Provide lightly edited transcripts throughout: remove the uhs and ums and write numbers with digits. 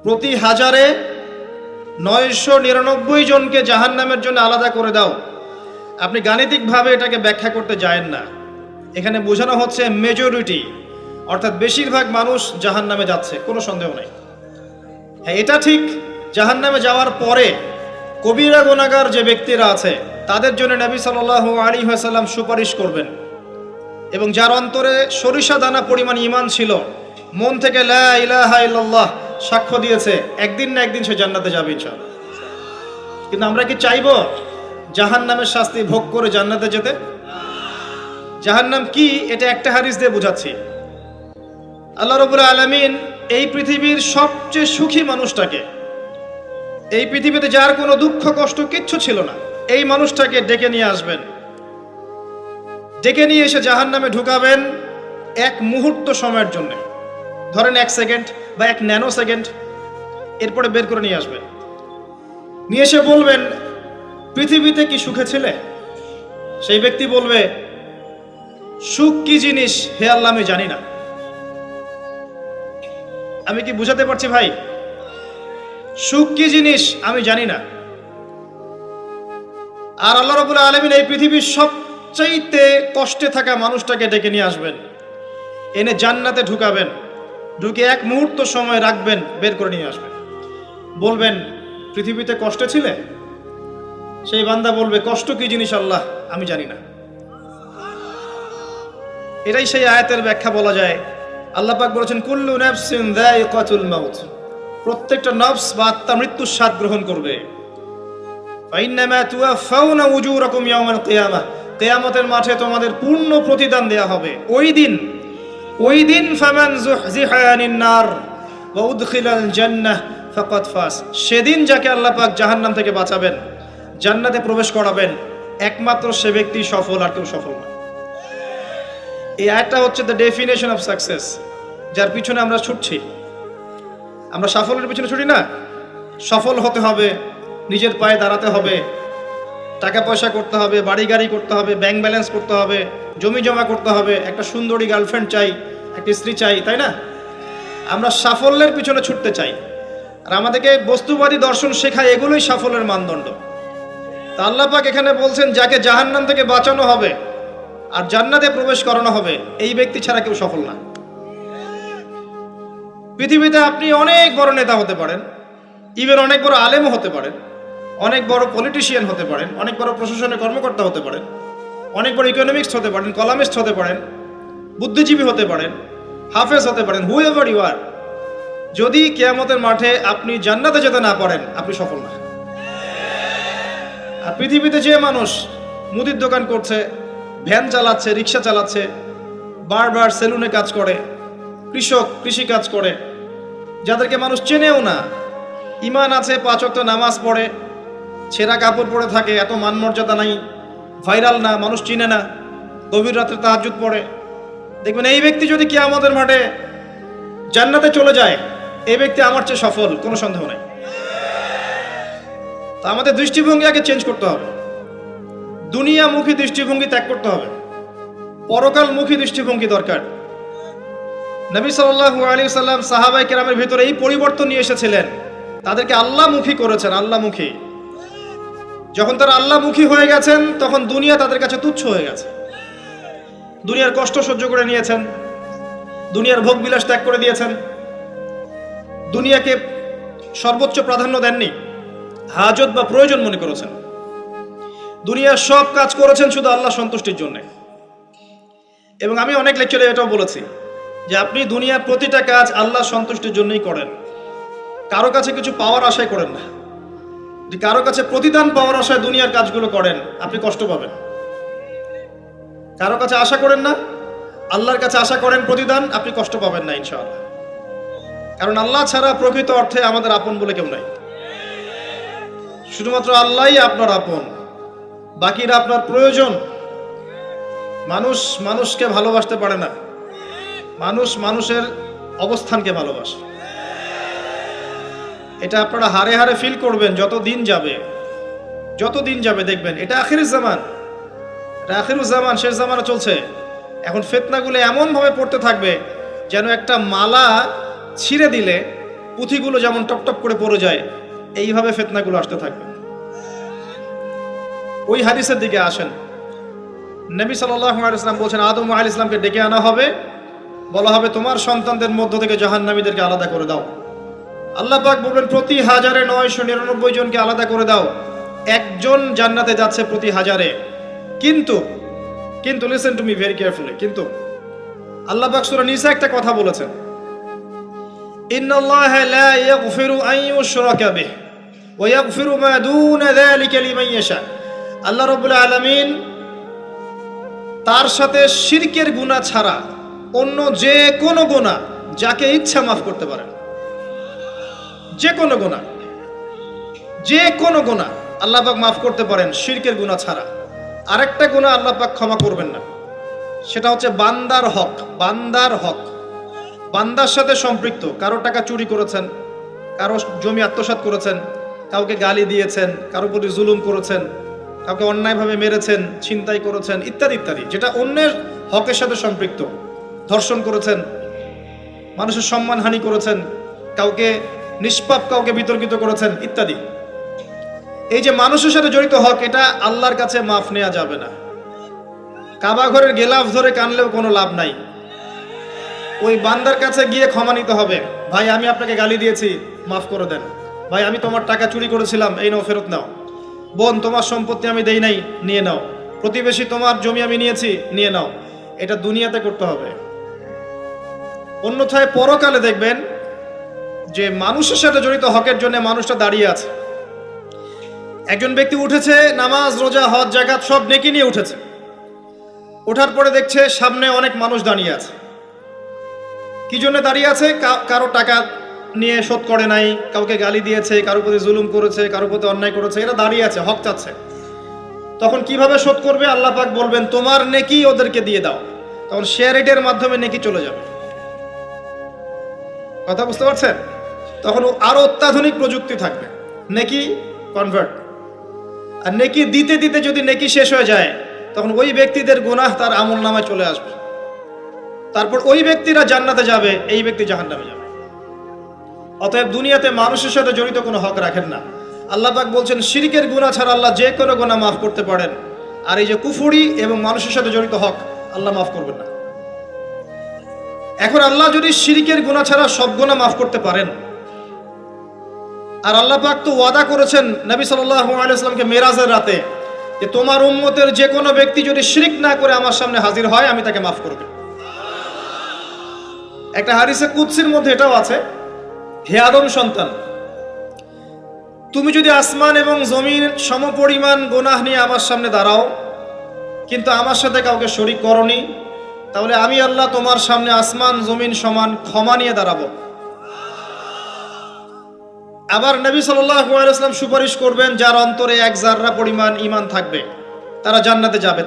প্রতি হাজারে 999 জনকে জাহান্নামের জন্য আলাদা করে দাও। আপনি গাণিতিকভাবে এটাকে ব্যাখ্যা করতে যায়েন না। এখানে বোঝানো হচ্ছে মেজরিটি, অর্থাৎ বেশিরভাগ মানুষ জাহান্নামে যাচ্ছে, কোনো সন্দেহ নেই। হ্যাঁ, এটা ঠিক, জাহান্নামে যাওয়ার পরে কবিরা গুনাহগার যে ব্যক্তিরা আছে তাদের জন্য নবী সাল্লাল্লাহু আলাইহি ওয়াসাল্লাম সুপারিশ করবেন, এবং যার অন্তরে সরিষা দানা পরিমাণ ঈমান ছিল, মন থেকে লা ইলাহা ইল্লাল্লাহ সাক্ষ্য দিয়েছে, একদিন না একদিন সে জান্নাতে যাবে ইনশাআল্লাহ। কিন্তু আমরা কি চাইবো জাহান্নামের শাস্তি ভোগ করে জান্নাতে যেতে? জাহান্নাম কি, এটা একটা হাদিস দিয়ে বুঝাচ্ছি। আল্লাহ রাব্বুল আলামিন এই পৃথিবীর সবচেয়ে সুখী মানুষটাকে, এই পৃথিবীতে যার কোনো দুঃখ কষ্ট কিচ্ছু ছিল না, এই মানুষটাকে ডেকে নিয়ে আসবেন। ডেকে নিয়ে এসে জাহান্নামে ঢুকাবেন এক মুহূর্ত সময়ের জন্য, ধরেন 1 সেকেন্ড বা 1 ন্যানো সেকেন্ড, এরপরে বের করে নিয়ে আসবেন। নিয়ে এসে বলবেন, পৃথিবীতে কি সুখে ছিলে? সেই ব্যক্তি বলবে, সুখ কি জিনিস হে আল্লাহ আমি জানি না। আমি কি বুঝাতে পারছি ভাই? সুখ কি জিনিস আমি জানি না। আর আল্লাহ রাব্বুল আলামিন এই পৃথিবীর সবচাইতে কষ্টে থাকা মানুষটাকে ডেকে নিয়ে আসবেন, এনে জান্নাতে ঢুকাবেন, ঢুকে এক মুহূর্ত সময় রাখবেন, বের করে নিয়ে আসবেন। বলবেন, পৃথিবীতে কষ্টে ছিলে? সেই বান্দা বলবে, কষ্ট কি জিনিস আল্লাহ আমি জানি না। এটাই সেই আয়াতের ব্যাখ্যা বলা যায়। আল্লাহ পাক বলেছেন, কুল্লু নাফসিন যায়িকাতুল মাউত, প্রত্যেকটা নফস বা আত্মা মৃত্যুর স্বাদ গ্রহণ করবে। ফাইন্নামা তুওয়াফাউনা উজুরাকুম ইয়াওমাল কিয়ামাহ, কিয়ামতের মাঠে তোমাদের পূর্ণ প্রতিদান দেয়া হবে। ওই দিন ফামান যুহজিহা আনিন নার ওয়া উদখিলাল জান্নাহ ফাকাদ ফাজ, সেদিন যাকে আল্লাহ পাক জাহান্নাম থেকে বাঁচাবেন, জান্নাতে প্রবেশ করাবেন, একমাত্র সে ব্যক্তি সফল, আর কেউ সফল না। এই আয়াতটা হচ্ছে দ্য ডেফিনেশন অফ সাকসেস, যার পিছনে আমরা ছুটছি। আমরা সাফল্যের পিছনে ছুটি না। সফল হতে হবে, নিজের পায়ে দাঁড়াতে হবে, টাকা পয়সা করতে হবে, বাড়ি গাড়ি করতে হবে, ব্যাংক ব্যালেন্স করতে হবে, জমি জমা করতে হবে, একটা সুন্দরী গার্লফ্রেন্ড চাই, একটা স্ত্রী চাই, তাই না? আমরা সাফল্যের পিছনে ছুটতে চাই, আর আমাদেরকে বস্তুবাদী দর্শন শেখায় এগুলোই সাফল্যের মানদণ্ড। তা আল্লাহ পাক এখানে বলছেন, যাকে জাহান্নাম থেকে বাঁচানো হবে আর জান্নাতে প্রবেশ করানো হবে, এই ব্যক্তি ছাড়া কেউ সফল না। পৃথিবীতে আপনি অনেক বড় নেতা হতে পারেন, ইভেন অনেক বড় আলেমও হতে পারেন, অনেক বড় পলিটিশিয়ান হতে পারেন, অনেক বড় প্রশাসনের কর্মকর্তা হতে পারেন, অনেক বড় ইকোনমিক্স হতে পারেন, কলামিস্ট হতে পারেন, বুদ্ধিজীবী হতে পারেন, হাফেজ হতে পারেন, হুএভার ইউ আর, যদি কিয়ামতের মাঠে আপনি জান্নাতে যেতে না পারেন, আপনি সফল না। আর পৃথিবীতে যে মানুষ মুদির দোকান করছে, ভ্যান চালাচ্ছে, রিক্সা চালাচ্ছে, বারবার সেলুনে কাজ করে, কৃষক কৃষি কাজ করে, যাদেরকে মানুষ চেনেও না, ঈমান আছে, 5 ওয়াক্ত নামাজ পড়ে, ছেঁড়া কাপড় পরে থাকে, এত মান মর্যাদা নাই, ভাইরাল না, মানুষ চিনে না, গভীর রাত্রে তাহাজ্জুদ পড়ে, দেখবেন এই ব্যক্তি যদি কিয়ামতের মাঠে জান্নাতে চলে যায়, এই ব্যক্তি আমার চেয়ে সফল, কোনো সন্দেহ নাই। তা আমাদের দৃষ্টিভঙ্গি আগে চেঞ্জ করতে হবে, দুনিয়ামুখী দৃষ্টিভঙ্গি ত্যাগ করতে হবে, পরকালমুখী দৃষ্টিভঙ্গি দরকার। নবী সাল্লাল্লাহু আলাইহি ওয়াসাল্লাম সাহাবায়ে কেরামের ভিতরে এই পরিবর্তন নিয়ে এসেছিলেন, তাদেরকে আল্লাহমুখী করেছেন, আল্লাহমুখী। যখন তারা আল্লাহমুখী হয়ে গেছেন, তখন দুনিয়া তাদের কাছে তুচ্ছ হয়ে গেছে। দুনিয়ার কষ্ট সহ্য করে নিয়েছেন, দুনিয়ার ভোগ বিলাস ত্যাগ করে দিয়েছেন, দুনিয়াকে সর্বোচ্চ প্রাধান্য দেননি, হাজত বা প্রয়োজন মনে করেছেন। দুনিয়ার সব কাজ করেছেন শুধু আল্লাহ সন্তুষ্টির জন্য। এবং আমি অনেক লেকচারে এটাও বলেছি যে আপনি দুনিয়ার প্রতিটা কাজ আল্লাহ সন্তুষ্টির জন্যই করেন, কারো কাছে কিছু পাওয়ার আশায় করেন না। যদি কারো কাছে প্রতিদান পাওয়ার আশায় দুনিয়ার কাজগুলো করেন, আপনি কষ্ট পাবেন। কারো কাছে আশা করেন না, আল্লাহর কাছে আশা করেন প্রতিদান, আপনি কষ্ট পাবেন না ইনশাআল্লাহ। কারণ আল্লাহ ছাড়া প্রকৃত অর্থে আমাদের আপন বলে কেউ নাই। শুধুমাত্র আল্লাহই আপনার আপন, বাকিরা আপনার প্রয়োজন। মানুষ মানুষকে ভালোবাসতে পারে না, মানুষ মানুষের অবস্থানকে ভালোবাসে। এটা আপনারা হারে হারে ফিল করবেন যত দিন যাবে দেখবেন এটা আখিরুজ জামান, শেষ জামানা চলছে। এখন ফিতনাগুলো এমন ভাবে পড়তে থাকবে যেন একটা মালা ছিঁড়ে দিলে পুঁথিগুলো যেমন টপ টপ করে পড়ে যায়, এইভাবে ফিতনাগুলো আসতে থাকবে। ওই হাদিসের দিকে আসেন। নবী সাল্লাল্লাহু আলাইহি ওয়াসাল্লাম বলছেন, আদম আলাইহিস সালামকে ডেকে আনা হবে, বলা হবে তোমার সন্তানদের মধ্য থেকে জাহান্নামীদেরকে আলাদা করে দাও। আল্লাহ পাক বলবেন প্রতি 1999 জনকে আলাদা করে দাও, একজন জান্নাতে যাচ্ছে প্রতি 1000-এ। কিন্তু listen to me very carefully, কিন্তু আল্লাহ পাক সূরা নিসা একটা কথা বলেছেন, ইন্নাল্লাহা লা ইয়াগফিরু আন ইউশরাকা বিহি ওয়া ইয়াগফিরু মা দুনা যালিকা লিমান ইয়াশা। আল্লাহ রাব্বুল আলামিন তার সাথে শিরকের গুনাহ ছাড়া অন্য যে কোনো গুনাহ যাকে ইচ্ছা মাফ করতে পারেন। যে কোনো গুনাহ আল্লাহ পাক মাফ করতে পারেন শিরকের গুনাহ ছাড়া। আরেকটা গুনাহ আল্লাহ পাক ক্ষমা করবেন না, সেটা হচ্ছে বান্দার হক। বান্দার সাথে সম্পৃক্ত, কারো টাকা চুরি করেছেন, কারো জমি আত্মসাৎ করেছেন, কাউকে গালি দিয়েছেন, কারো প্রতি জুলুম করেছেন, কাউকে অন্যায়ভাবে মেরেছেন, ছিনতাই করেছেন, ইত্যাদি ইত্যাদি, যেটা অন্যের হকের সাথে সম্পৃক্ত। ধর্ষণ করেছেন, মানুষের সম্মানহানি করেছেন, কাউকে নিষ্পাপ কাউকে বিতর্কিত করেছেন, ইত্যাদি। এই যে মানুষের সাথে জড়িত হক, এটা আল্লাহর কাছে মাফ নেওয়া যাবে না। কাবা ঘরের গেলাফ ধরে কানলেও কোনো লাভ নাই, ওই বান্দার কাছে গিয়ে ক্ষমা নিতে হবে। ভাই আমি আপনাকে গালি দিয়েছি, মাফ করে দেন। ভাই আমি তোমার টাকা চুরি করেছিলাম, এই নাও ফেরত নাও। বোন তোমার সম্পত্তি আমি দেই নাই, নিয়ে নাও। প্রতিবেশী তোমার জমি আমি নিয়েছি, নিয়ে নাও। এটা দুনিয়াতে করতে হবে। অন্যথায় পরকালে দেখবেন যে মানুষের সাথে জড়িত হকের জন্য মানুষটা দাঁড়িয়ে আছে। একজন ব্যক্তি উঠেছে, নামাজ রোজা হজ যাকাত সব নেকি নিয়ে উঠেছে। ওঠার পরে দেখছে সামনে অনেক মানুষ দাঁড়িয়ে আছে। কি জন্য দাঁড়িয়ে আছে? কারো টাকা নিয়ে শোধ করে নাই, কাউকে গালি দিয়েছে, কারো প্রতি জুলুম করেছে, কারো প্রতি অন্যায় করেছে, এরা দাঁড়িয়ে আছে, হক চাচ্ছে। তখন কিভাবে শোধ করবে? আল্লাহ পাক বলবেন তোমার নেকি ওদেরকে দিয়ে দাও। তখন শেয়ার রেটের মাধ্যমে নেকি চলে যাবে। কথা বুঝতে পারছেন? তখন আরো অত্যাধুনিক প্রযুক্তি থাকবে, নেকি কনভার্ট। আর নেকি দিতে দিতে যদি নেকি শেষ হয়ে যায়, তখন ওই ব্যক্তিদের গুনাহ তার আমল নামায় চলে আসবে। তারপর ওই ব্যক্তিরা জান্নাতে যাবে, এই ব্যক্তি জাহান্নামে যাবে। অতএব দুনিয়াতে মানুষের সাথে জড়িত কোনো হক রাখেন না। আল্লাহ পাক বলছেন শিরকের গুনাহ ছাড়া আল্লাহ যে কোনো গুনাহ মাফ করতে পারেন। আর এই যে কুফরি এবং মানুষের সাথে জড়িত হক, আল্লাহ মাফ করবেন না। এখন আল্লাহ যদি শিরকের গুনাহ ছাড়া সব গুনাহ মাফ করতে পারেন, আর আল্লাহ পাক তো ওয়াদা করেছেন নবী সাল্লাল্লাহু আলাইহি ওয়াসাল্লামকে মেরাজের রাতে, যে তোমার উম্মতের যে কোনো ব্যক্তি যদি শিরক না করে আমার সামনে হাজির হয়, আমি তাকে মাফ করব। একটা হাদিসে কুদসির মধ্যে এটাও আছে, হে আদম সন্তান, তুমি যদি আসমান এবং জমিন সমপরিমাণ গুনাহ নিয়ে আমার সামনে দাঁড়াও, কিন্তু আমার সাথে কাউকে শরীক করনি, তাহলে আমি আল্লাহ তোমার সামনে আসমান জমিন সমান ক্ষমা নিয়ে দাঁড়াবো। আবার নবী সাল্লাল্লাহু আলাইহি ওয়াসাল্লাম সুপারিশ করবেন যার অন্তরে এক জাররা পরিমাণ ঈমান থাকবে, তারা জান্নাতে যাবে।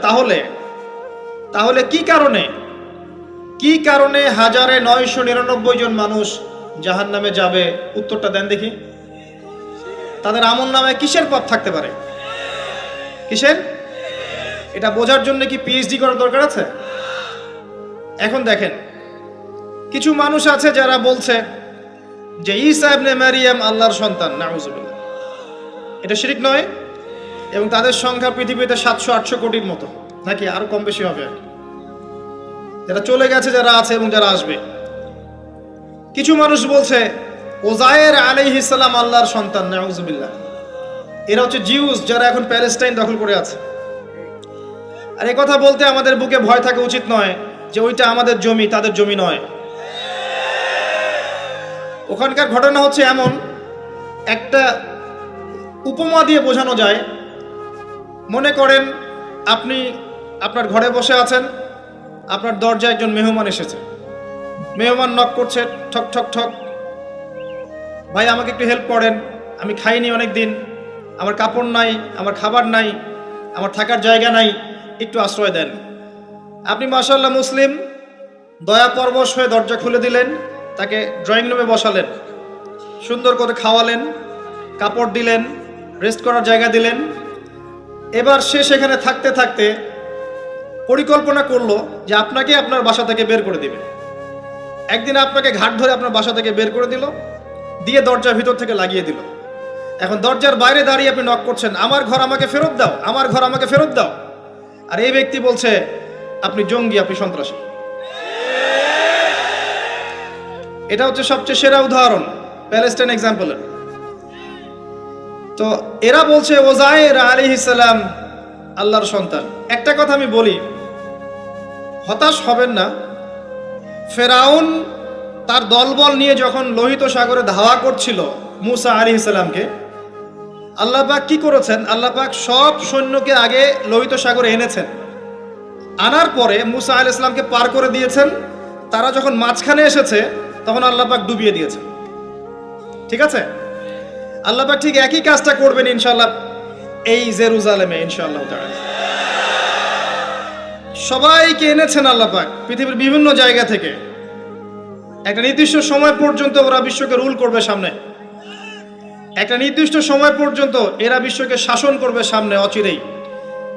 তাহলে কি কারণে 1999 জন মানুষ জাহান্নামে যাবে? উত্তরটা দেন দেখি। তাদের আমল নামে কিসের পাপ থাকতে পারে? কিসের? এটা বোঝার জন্য কি পিএইচডি করার দরকার আছে? এখন দেখেন, কিছু মানুষ আছে যারা বলছে যে ঈসা ইবনে মারিয়াম আল্লাহর সন্তান, নাউজুবিল্লাহ। এটা শিরক নয়? এবং তাদের সংখ্যা পৃথিবীতে 700-800 কোটির মতো, নাকি আরো কম বেশি হবে? যারা চলে গেছে, যারা আছে এবং যারা আসবে। কিছু মানুষ বলছে ওজায়ের আলাইহিস সালাম আল্লাহর সন্তান, নাউজুবিল্লাহ। এরা হচ্ছে জিউস, যারা এখন প্যালেস্টাইন দখল করে আছে। আর এই কথা বলতে আমাদের বুকে ভয় থাকা উচিত নয় যে ওইটা আমাদের জমি, তাদের জমি নয়। ওখানকার ঘটনা হচ্ছে এমন, একটা উপমা দিয়ে বোঝানো যায়। মনে করেন আপনি আপনার ঘরে বসে আছেন, আপনার দরজায় একজন মেহমান এসেছে। মেহমান নক করছে, ঠক ঠক ঠক। ভাই আমাকে একটু হেল্প করেন, আমি খাইনি অনেক দিন, আমার কাপড় নাই, আমার খাবার নাই, আমার থাকার জায়গা নাই, একটু আশ্রয় দেন। আপনি মাশাআল্লাহ মুসলিম, দয়া পরবশ হয়ে দরজা খুলে দিলেন, তাকে ড্রয়িং রুমে বসালেন, সুন্দর করে খাওয়ালেন, কাপড় দিলেন, রেস্ট করার জায়গা দিলেন। এবার সে সেখানে থাকতে থাকতে পরিকল্পনা করলো যে আপনাকে আপনার বাসা থেকে বের করে দিবে। একদিন আপনাকে ঘাট ধরে আপনার বাসা থেকে বের করে দিল, দিয়ে দরজার ভিতর থেকে লাগিয়ে দিল। এখন দরজার বাইরে দাঁড়িয়ে আপনি নক করছেন, আমার ঘর আমাকে ফেরত দাও, আমার ঘর আমাকে ফেরত দাও। আর এই ব্যক্তি বলছে আপনি জঙ্গি, আপনি সন্ত্রাসী। এটা হচ্ছে সবচেয়ে সেরা উদাহরণ প্যালেস্টাইন এক্সাম্পলের। তো এরা বলছে ওজাইর আলাইহিস সালাম আল্লাহর সন্তান। একটা কথা আমি বলি, হতাশ হবেন না। ফেরাউন তার দলবল নিয়ে যখন লোহিত সাগরে ধাওয়া করছিল মুসা আলাইহিস সালামকে, আল্লাহ পাক কি করেছেন? আল্লাহ পাক সব সৈন্যকে আগে লোহিত সাগরে এনেছেন, আনার পরে মুসা আলাইহিস সালামকে পার করে দিয়েছেন। তারা যখন মাঝখানে এসেছে তখন আল্লাহ পাক ডুবিয়ে দিয়েছেন। ঠিক আছে, আল্লাহ পাক ঠিক একই কাজটা করবেন ইনশাআল্লাহ এই জেরুজালেমে ইনশাআল্লাহ তাআলা। সবাইকে এনেছেন আল্লাহ পাক পৃথিবীর বিভিন্ন জায়গা থেকে। একটা নির্দিষ্ট সময় পর্যন্ত ওরা বিশ্বকে রুল করবে সামনে, একটা নির্দিষ্ট সময় পর্যন্ত এরা বিশ্বকে শাসন করবে সামনে অচিরেই।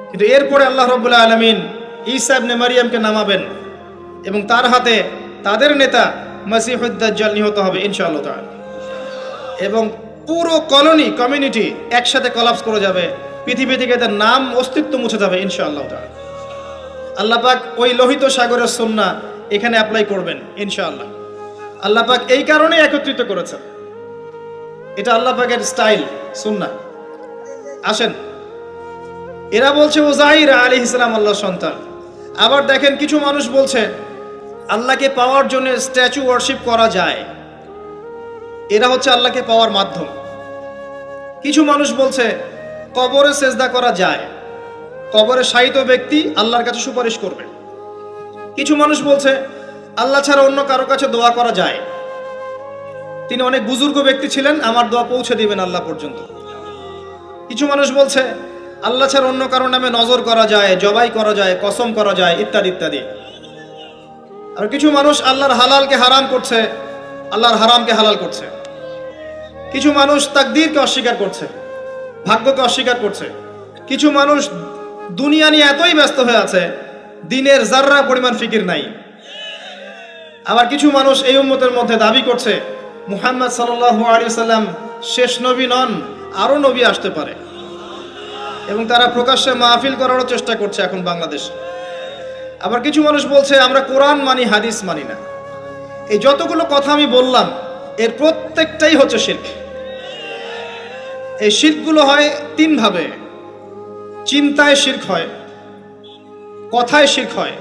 কিন্তু এরপরে আল্লাহ রাব্বুল আলামিন ঈসা ইবনে মারিয়ামকে নামাবেন এবং তার হাতে তাদের নেতা মসিহুদ দাজ্জাল নিহত হবে ইনশাআল্লাহ তাআলা। এবং পুরো কমিউনিটি একসাথে কলাপস করে যাবে, পৃথিবী থেকে তার নাম অস্তিত্ব মুছে যাবে ইনশাআল্লাহ তাআলা। আল্লাহ পাক ওই লোহিত সাগরের সুন্নাহ এখানে অ্যাপ্লাই করবেন ইনশাআল্লাহ। আল্লাহ পাক এই কারণে একত্রিত করেছেন, এটা আল্লাহ পাকের স্টাইল সুন্নাহ। আসেন, এরা বলছে ওজাইর আলাইহিস সালাম আল্লাহর সন্তান। আবার দেখেন কিছু মানুষ বলছে আল্লাহকে পাওয়ার জন্য স্ট্যাচু ওয়ার্শিপ করা যায়, এরা হচ্ছে আল্লাহকে পাওয়ার মাধ্যম। কিছু মানুষ বলছে কবরে সেজদা করা যায়, কবরে শায়িত ব্যক্তি আল্লাহর কাছে সুপারিশ করবে। কিছু মানুষ বলছে আল্লাহ ছাড়া অন্য কারো কাছে দোয়া করা যায়, তিনি অনেক বুজুর্গ ব্যক্তি ছিলেন, আমার দোয়া পৌঁছে দিবেন আল্লাহ পর্যন্ত। কিছু মানুষ বলছে আল্লাহ ছাড়া অন্য কারো নামে নজর করা যায়, জবাই করা যায়, কসম করা যায়, ইত্যাদি ইত্যাদি। আর কিছু মানুষ আল্লাহর হালালকে হারাম করছে, আল্লাহর হারামকে হালাল করছে। কিছু মানুষ তাকদীরকে অস্বীকার করছে, ভাগ্যকে অস্বীকার করছে। কিছু মানুষ দুনিয়া নিয়ে এতই ব্যস্ত হয়ে আছে দিনের যাররা পরিমাণ ফিকির নাই। আবার কিছু মানুষ এই উম্মতের মধ্যে দাবি করছে মুহাম্মদ সাল্লাল্লাহু আলাইহি ওয়াসাল্লাম শেষ নবী নন, আরো নবী আসতে পারে, এবং তারা প্রকাশ্যে মাহফিল করারও চেষ্টা করছে এখন বাংলাদেশে। আবার কিছু মানুষ বলছে আমরা কোরআন মানি, হাদিস মানি না। এই যতগুলো কথা আমি বললাম এর প্রত্যেকটাই হচ্ছে শিরক। এই শিরকগুলো হয় তিন ভাবে: চিন্তায় শিরক হয়, কথায় শিরক হয়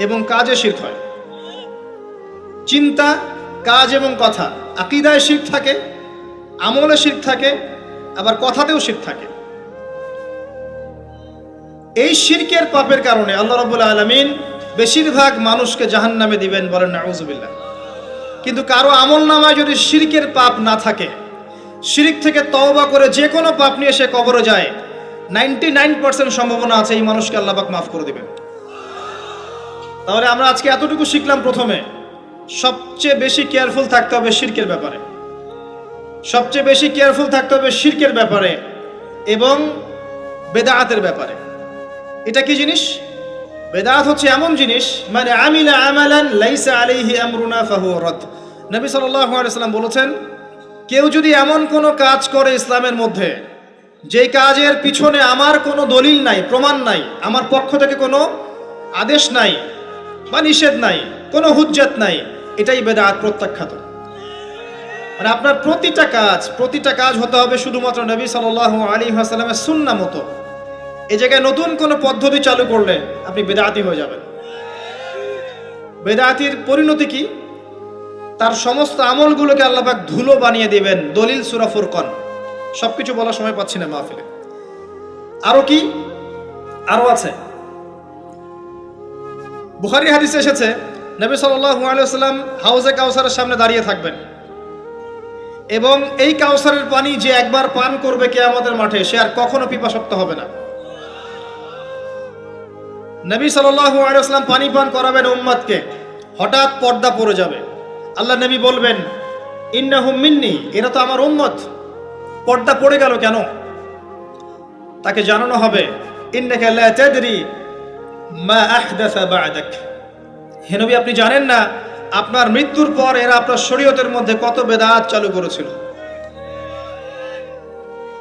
এবং কাজে শিরক হয়। চিন্তা, কাজ এবং কথা, আকীদায় শিরক থাকে, আমলে শিরক থাকে, আবার কথাতেও শিরক থাকে। এই শিরকের পাপের কারণে আল্লাহ রাব্বুল আলামিন বেশিরভাগ মানুষকে জাহান্নামে দিবেন, বলেন নাউযুবিল্লাহ। কিন্তু কারো আমলনামায় যদি শিরকের পাপ না থাকে, শিরক থেকে তওবা করে যে কোনো পাপ নিয়ে সে কবরে যায়, 99% সম্ভাবনা আছে এই মানুষকে আল্লাহ পাক মাফ করে দিবেন। তাহলে আমরা আজকে এতটুকু শিখলাম, প্রথমে সবচেয়ে বেশি কেয়ারফুল থাকতে হবে শিরকের ব্যাপারে, সবচেয়ে বেশি কেয়ারফুল থাকতে হবে শিরকের ব্যাপারে এবং বেদাআতের ব্যাপারে। এটা কি জিনিস? বেদাত হচ্ছে এমন জিনিস, মানে আমিলা আমালান লাইসা আলাইহি আমরুনা ফাহুয়া রাদ। নবী সাল্লাল্লাহু আলাইহি ওয়াসাল্লাম বলেছেন, কেউ যদি এমন কোনো কাজ করে ইসলামের মধ্যে যে কাজের পিছনে আমার কোনো দলিল নাই, প্রমাণ নাই, আমার পক্ষ থেকে কোনো আদেশ নাই বা নিষেধ নাই, কোনো হুজ্জত নাই, এটাই বেদাত, প্রত্যাখ্যাত। মানে আপনার প্রতিটা কাজ হতে হবে শুধুমাত্র নবী সাল্লাল্লাহু আলাইহি ওয়াসাল্লামের সুন্নাহ মতো। এই জায়গায় নতুন কোনো পদ্ধতি চালু করলে আপনি বেদাতি হয়ে যাবেন। বেদাতির পরিণতি কি? তার সমস্ত আমলগুলোকে আল্লাহ পাক ধুলো বানিয়ে দিবেন। দলিল সূরা ফুরকান, সবকিছু বলার সময় পাচ্ছি না মাহফিলে। আরো কি? আরো আছে। বুখারী হাদিসে এসেছে নবী সাল্লাল্লাহু আলাইহি ওয়াসাল্লাম হাউজে কাউসারের সামনে দাঁড়িয়ে থাকবেন এবং এই কাউসারের পানি যে একবার পান করবে কিয়ামতের মাঠে, সে আর কখনো পিপাসার্ত হবে না। নবী সাল্লাল্লাহু আলাইহি ওয়াসাল্লাম পানি পান করাবেন উম্মতকে, হঠাৎ পর্দা পড়ে যাবে। আল্লাহ নবী বলবেন ইন্নাহুম মিন্নি, এরা তো আমার উম্মত। পর্দা পড়ে গেল কেন? তাকে জানানো হবে ইন্নাকা লা তাদরি মা আহদাসা বা'দাক, হে নবী আপনি জানেন না আপনার মৃত্যুর পর এরা আপনার শরীয়তের মধ্যে কত বেদাত চালু করেছিল।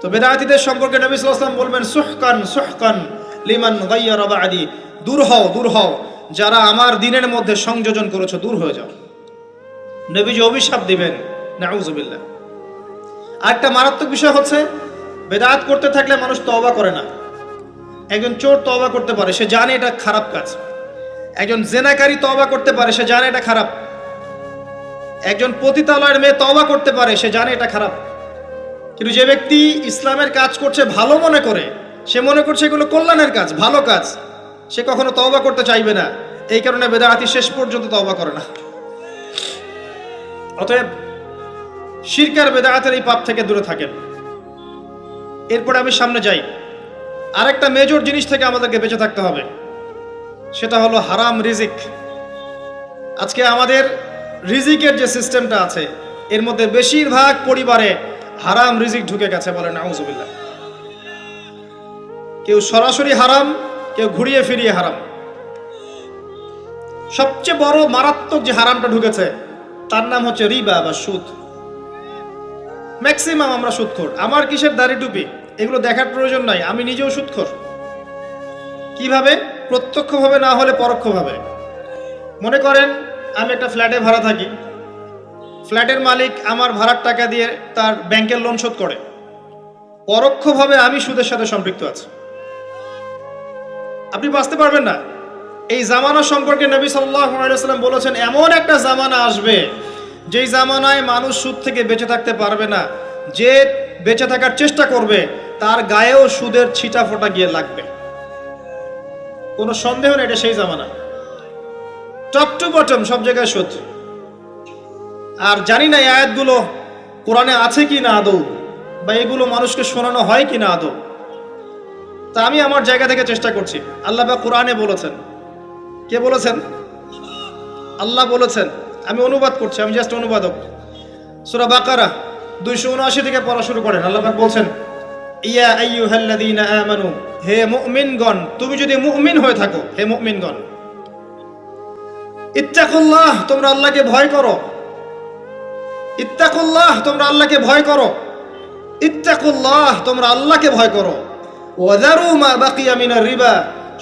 তো বেদাতীদের সম্পর্কে নবী সাল্লাল্লাহু আলাইহি ওয়াসাল্লাম বলবেন সুহকান সুহকান লিমান গায়্যারা বা'দি, দূর হও যারা আমার দ্বীনের মধ্যে সংযোজন করেছো, দূর হয়ে যাও। নবীজি অভিশাপ দিবেন, নাউযুবিল্লাহ। আরেকটা মারাত্মক বিষয় হচ্ছে বেদাত করতে থাকলে মানুষ তওবা করে না। একজন চোর তওবা করতে পারে, সে জানে এটা খারাপ কাজ। একজন জেনাকারী তওবা করতে পারে, সে জানে এটা খারাপ। একজন পতিতালয়ের মেয়ে তওবা করতে পারে, সে জানে এটা খারাপ। কিন্তু যে ব্যক্তি ইসলামের কাজ করছে ভালো মনে করে, সে মনে করছে এগুলো কল্যাণের কাজ, ভালো কাজ, সে কখনো তওবা করতে চাইবে না। এই কারণে বেদাতি শেষ পর্যন্ত তওবা করে না। অতএব শিরক আর বেদাতের এই পাপ থেকে দূরে থাকেন। এরপরে আমি সামনে যাই। আরেকটা মেজর জিনিস থেকে আমাদেরকে বেঁচে থাকতে হবে, সেটা হলো হারাম রিজিক। আজকে আমাদের রিজিকের যে সিস্টেমটা আছে, এর মধ্যে বেশিরভাগ পরিবারে হারাম রিজিক ঢুকে গেছে, বলে নাউযুবিল্লাহ। কেউ সরাসরি হারাম, কেউ ঘুরিয়ে ফিরিয়ে হারাম। সবচেয়ে বড় মারাত্মক যে হারামটা ঢুকেছে তার নাম হচ্ছে রিবা বা সুদ। ম্যাক্সিমাম আমরা সুদখোর। আমার কিসের দাড়ি টুপি এগুলো দেখার প্রয়োজন নাই, আমি নিজেও সুদখোর। কিভাবে? প্রত্যক্ষভাবে না হলে পরোক্ষভাবে। মনে করেন আমি একটা ফ্ল্যাটে ভাড়া থাকি, ফ্ল্যাটের মালিক আমার ভাড়ার টাকা দিয়ে তার ব্যাংকের লোন শোধ করে, পরোক্ষভাবে আমি সুদের সাথে সম্পৃক্ত আছি। আপনি বাঁচতে পারবেন না। এই জামানা সম্পর্কে নবী সাল্লাল্লাহু আলাইহি ওয়াসাল্লাম বলেছেন, এমন একটা জামানা আসবে যেই জামানায় মানুষ সুদ থেকে বেঁচে থাকতে পারবে না। যে বেঁচে থাকার চেষ্টা করবে তার গায়েও সুদের ছিটা ফোঁটা গিয়ে লাগবে, কোনো সন্দেহ নেই, এটা সেই জামানা। টপ টু বটম সব জায়গায় সুদ। আর জানি না এই আয়াতগুলো কোরআনে আছে কি না আদৌ, বা এগুলো মানুষকে শোনানো হয় কি না আদৌ। তা আমি আমার জায়গা থেকে চেষ্টা করছি। আল্লাহ পাক কোরআনে বলেছেন। কে বলেছেন? আল্লাহ বলেছেন। আমি অনুবাদ করছি, আমি জাস্ট অনুবাদক। সূরা বাকারা 279 থেকে পড়া শুরু করেন। আল্লাহ পাক বলছেন, ইয়া আইয়ুহাল্লাযীনা আমানু, হে মুমিনগণ, তুমি যদি মুমিন হয়ে থাকো, হে মুমিনগণ, ইত্তাকুল্লাহ, তোমরা আল্লাহকে ভয় করো। ইত্তাকুল্লাহ, তোমরা আল্লাহকে ভয় করো। ইত্তাকুল্লাহ, তোমরা আল্লাহকে ভয় করো। ওয়াযারু মা বাকিয়া মিনার রিবা,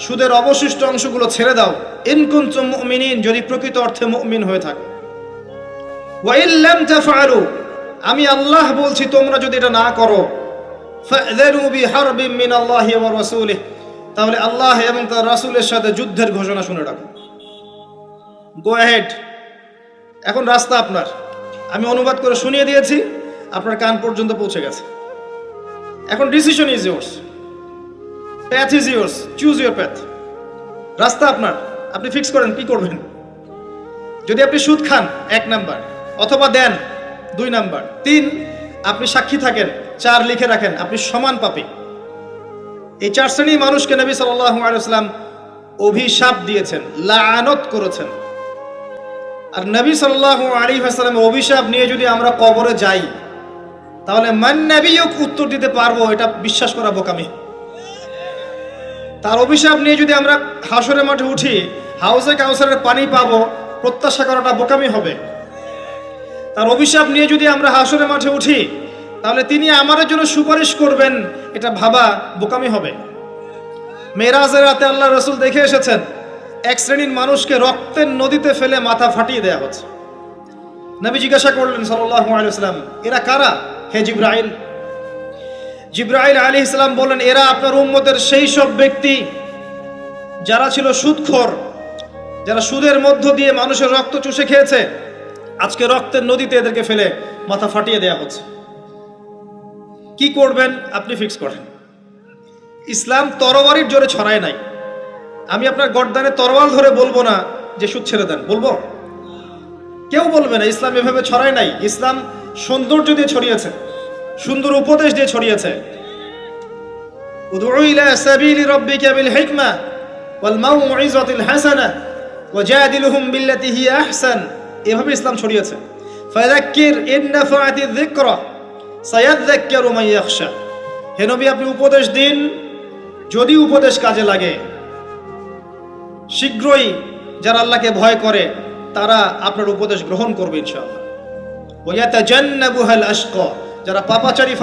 সুদের অবশিষ্ট অংশগুলো ছেড়ে দাও। ইন কুনতুম মুমিনিন, যদি প্রকৃত অর্থে মুমিন হয়ে থাকো। ওয়া ইন লাম তাফআলু, আমি আল্লাহ বলছি তোমরা যদি এটা না করো, ফাযরু বিহারবিন মিনাল্লাহি ওয়া রাসূলিহি, তাহলে আল্লাহ এবং তার রাসূলের সাথে যুদ্ধের ঘোষণা শুনে রাখো। Go ahead. এখন রাস্তা আপনার। আমি অনুবাদ করে শুনিয়ে দিয়েছি, আপনার কান পর্যন্ত পৌঁছে গেছে। এখন decision is yours, path is yours, choose your path. রাস্তা আপনার, আপনি ফিক্স করেন কি করবেন। যদি আপনি সুদ খান 1 নাম্বার, অথবা দেন 2 নাম্বার, 3 আপনি সাক্ষী থাকেন, 4 লিখে রাখেন, আপনি সমান পাপী। এই 4 শ্রেণী মানুষকে নবী সাল্লাল্লাহু আলাইহি ওয়াসাল্লাম অভিশাপ দিয়েছেন, লাআনত করেছেন। আর নবী সাল্লাল্লাহু আলাইহি ওয়াসাল্লামের অভিশাপ নিয়ে যদি আমরা কবরে যাই, তাহলে মান নবিয়ুক উত্তর দিতে পারবো, এটা বিশ্বাস করা বোকামি। তার অভিশাপ নিয়ে যদি আমরা হাসরের মাঠে উঠি, হাউজে কাউসারের পানি পাবো, প্রত্যাশা করাটা বোকামি হবে। তার অভিশাপ নিয়ে যদি আমরা হাসরের মাঠে উঠি, তাহলে তিনি আমাদের জন্য সুপারিশ করবেন, এটা ভাবা বোকামি হবে। মেরাজের রাতে আল্লাহ রাসূল দেখে এসেছেন, এক শ্রেণীর মানুষকে রক্তের নদীতে ফেলে মাথা ফাটিয়ে দেয়া হচ্ছে। নবী জিজ্ঞাসা করলেন সাল্লাল্লাহু আলাইহি ওয়াসাল্লাম, এরা কারা হে জিবরাইল? জিবরাইল আলাইহিস সালাম বললেন, এরা আপনার উম্মতের সেই সব ব্যক্তি যারা ছিল সুদখোর, যারা সুদের মধ্য দিয়ে মানুষের রক্ত চুষে খেয়েছে। আজকে রক্তের নদীতে এদেরকে ফেলে মাথা ফাটিয়ে দেয়া হচ্ছে। কি করবেন আপনি ফিক্স করেন। ইসলাম তরবারির জোরে ছড়ায় নাই। আমি আপনার গর্দানে তরোয়াল ধরে বলবো না যে সুদ ছেড়ে দেন, বলবো? কেউ বলবে না। ইসলাম এভাবে ছড়ায় নাই। ইসলাম সৌন্দর্য দিয়ে ছড়িয়েছে, সুন্দর উপদেশ দিয়ে ছড়িয়েছে। উদউ ইলা সাবিলি রাব্বিকা বিল হিকমা ওয়াল মাউইযাতিল হাসানা ওয়াজাদিলহুম বিল্লাতি হিয়া আহসান, এভাবে ইসলাম ছড়িয়েছে। ফাযাক্কির ইন নাফাআতিয যিকরা সায়াযাক্কারু মান ইয়াখশা, হে নবী আপনি উপদেশ দিন, যদি উপদেশ কাজে লাগে। শীঘ্রই যারা আল্লাহকে ভয় করে তারা আপনার উপদেশ গ্রহণ করবে ইনশাআল্লাহ। ওয়ায়াতাজান্নাবুহাল আশকা, যারা পাপাচারী